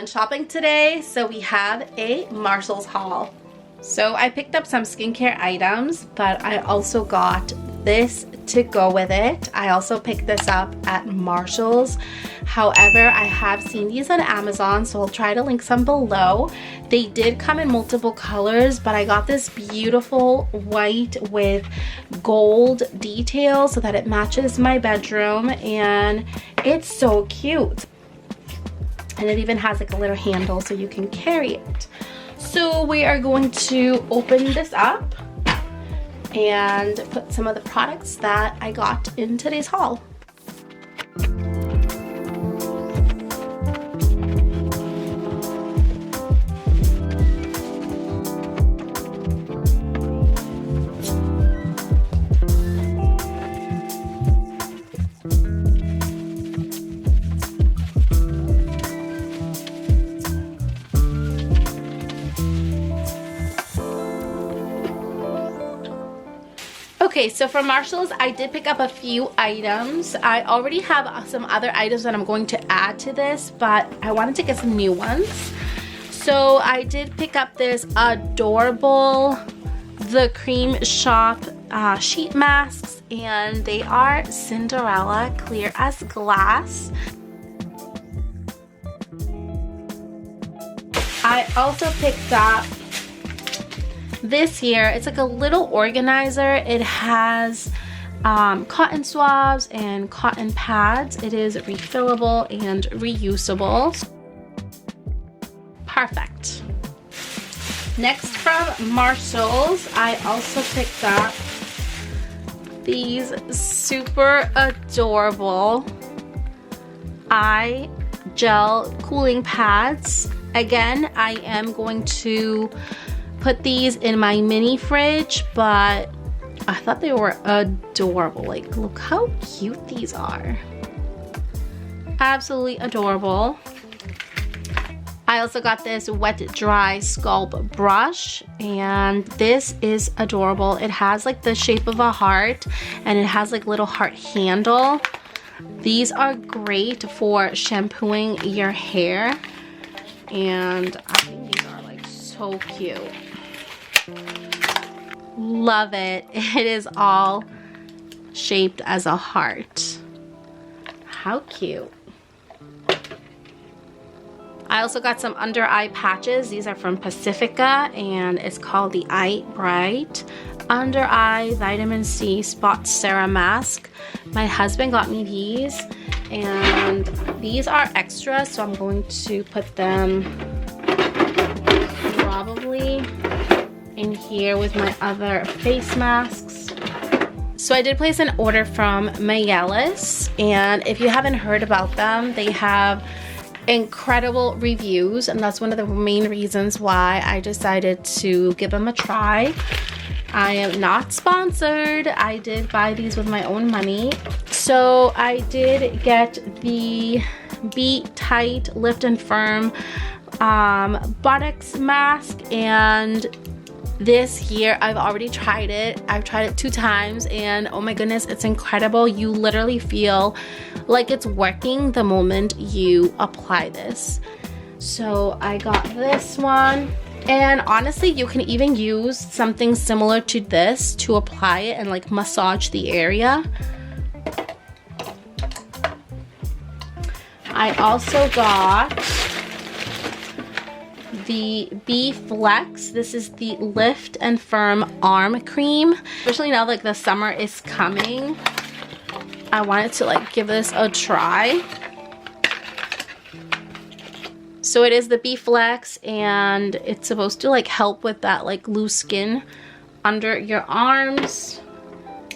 went shopping today, so we have a Marshalls haul. So I picked up some skincare items, but I also got this to go with it. I also picked this up at Marshalls. However, I have seen these on Amazon, so I'll try to link some below. They did come in multiple colors, but I got this beautiful white with gold details so that it matches my bedroom, and it's so cute. And it even has like a little handle so you can carry it. So we are going to open this up and put some of the products that I got in today's haul. Okay, so from Marshalls, I did pick up a few items. I already have some other items that I'm going to add to this, but I wanted to get some new ones. So I did pick up this adorable The Cream Shop sheet masks, and they are Cinderella clear as glass. I also picked up this here. It's like a little organizer. It has cotton swabs and cotton pads. It is refillable and reusable. Perfect. Next, from Marshalls, I also picked up these super adorable eye gel cooling pads. Again, I am going to put these in my mini fridge, but I thought they were adorable. Like, look how cute these are. Absolutely adorable. I also got this wet dry sculpt brush, and this is adorable. It has like the shape of a heart, and it has like little heart handle. These are great for shampooing your hair, and I think these are like so cute. Love it. It is all shaped as a heart. How cute. I also got some under eye patches. These are from Pacifica, and it's called the Eye Bright Under Eye Vitamin C Spot Serum Mask. My husband got me these, and these are extra, so I'm going to put them probably in here with my other face masks. So I did place an order from Mayellis, and if you haven't heard about them, they have incredible reviews, and that's one of the main reasons why I decided to give them a try. I am not sponsored. I did buy these with my own money. So I did get the Be Tight Lift and Firm buttocks mask, and this here, I've already tried it. I've tried it 2 times, and oh my goodness, it's incredible. You literally feel like it's working the moment you apply this. So I got this one, and honestly, you can even use something similar to this to apply it and like massage the area. I also got the Be Flex. This is the Lift and Firm Arm Cream. Especially now like the summer is coming, I wanted to like give this a try. So it is the Be Flex, and it's supposed to like help with that like loose skin under your arms.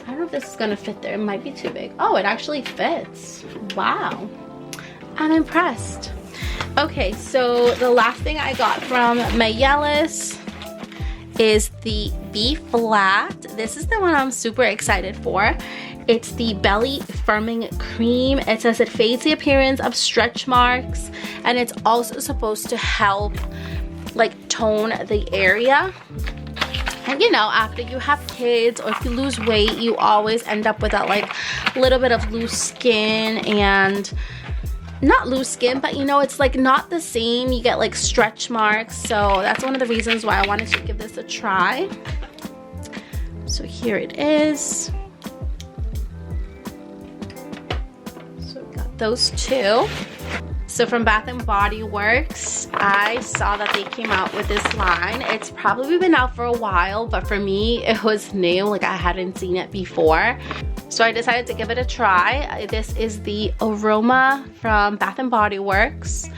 I don't know if this is gonna fit there. It might be too big. Oh, it actually fits. Wow. I'm impressed. Okay, so the last thing I got from Mayellis is the Be Flat. This is the one I'm super excited for. It's the Belly Firming Cream. It says it fades the appearance of stretch marks, and it's also supposed to help like tone the area. And you know, after you have kids or if you lose weight, you always end up with that like little bit of loose skin, and not loose skin, but you know, it's like not the same. You get like stretch marks. So that's one of the reasons why I wanted to give this a try. So here it is. So we got those two. So from Bath & Body Works, I saw that they came out with this line. It's probably been out for a while, but for me, it was new. Like, I hadn't seen it before. So I decided to give it a try. This is the Aroma from Bath & Body Works.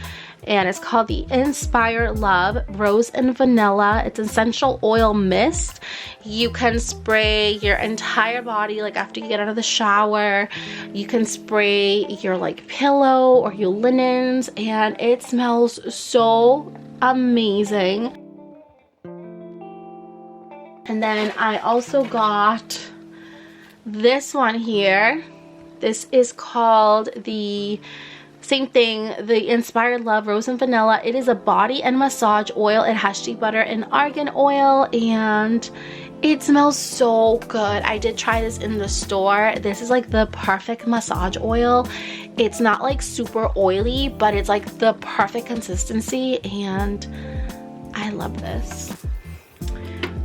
And it's called the Inspire Love Rose and Vanilla. It's essential oil mist. You can spray your entire body like after you get out of the shower. You can spray your like pillow or your linens, and it smells so amazing. And then I also got this one here. This is called the same thing, the Inspired Love Rose and Vanilla. It is a body and massage oil. It has shea butter and argan oil, and it smells so good. I did try this in the store. This is like the perfect massage oil. It's not like super oily, but it's like the perfect consistency, and I love this.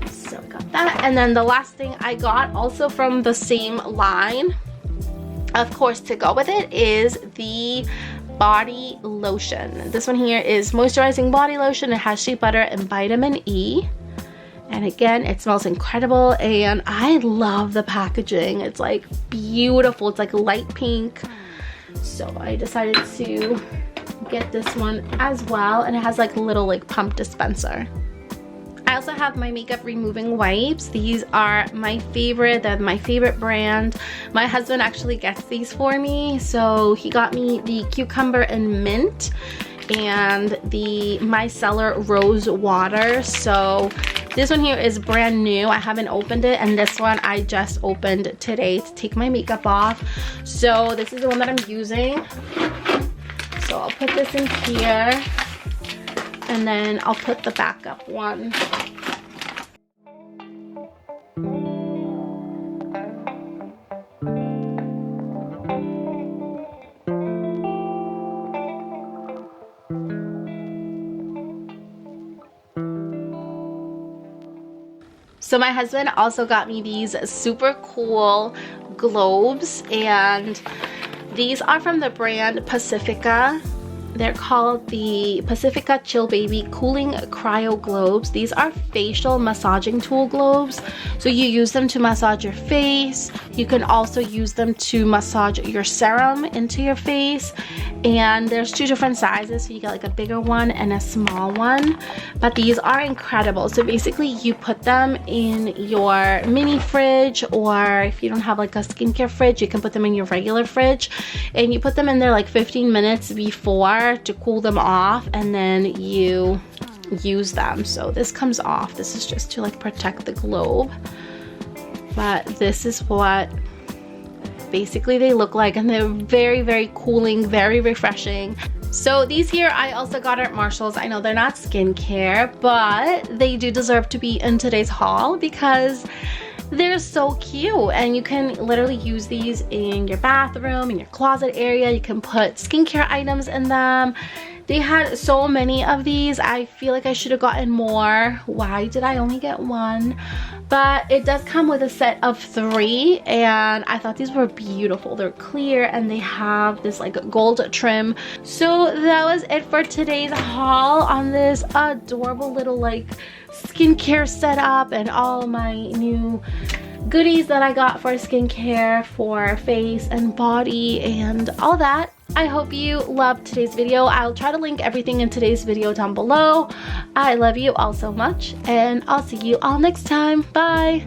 So I got that. And then the last thing I got, also from the same line, of course, to go with it, is the body lotion. This one here is moisturizing body lotion. It has shea butter and vitamin E. And again, it smells incredible, and I love the packaging. It's like beautiful. It's like light pink. So I decided to get this one as well, and it has like a little like pump dispenser. I also have my makeup removing wipes. These are my favorite. They're my favorite brand. My husband actually gets these for me. So he got me the cucumber and mint and the micellar rose water. So this one here is brand new. I haven't opened it, and this one I just opened today to take my makeup off. So this is the one that I'm using. So I'll put this in here, and then I'll put the backup one. So my husband also got me these super cool globes, and these are from the brand Pacifica. They're called the Pacifica Chill Baby Cooling Cryo Globes. These are facial massaging tool globes. So you use them to massage your face. You can also use them to massage your serum into your face. And there's two different sizes. So you get like a bigger one and a small one. But these are incredible. So basically you put them in your mini fridge, or if you don't have like a skincare fridge, you can put them in your regular fridge. And you put them in there like 15 minutes before to cool them off, and then you use them. So this comes off. This is just to like protect the globe, but this is what basically they look like, and they're very, very cooling, very refreshing. So these here I also got at Marshall's. I know they're not skincare, but they do deserve to be in today's haul because they're so cute, and you can literally use these in your bathroom, in your closet area. You can put skincare items in them. They had so many of these. I feel like I should have gotten more. Why did I only get one? But it does come with a set of 3, and I thought these were beautiful. They're clear, and they have this like gold trim. So that was it for today's haul on this adorable little like skincare setup and all my new goodies that I got for skincare, for face and body and all that. I hope you loved today's video. I'll try to link everything in today's video down below. I love you all so much, and I'll see you all next time. Bye!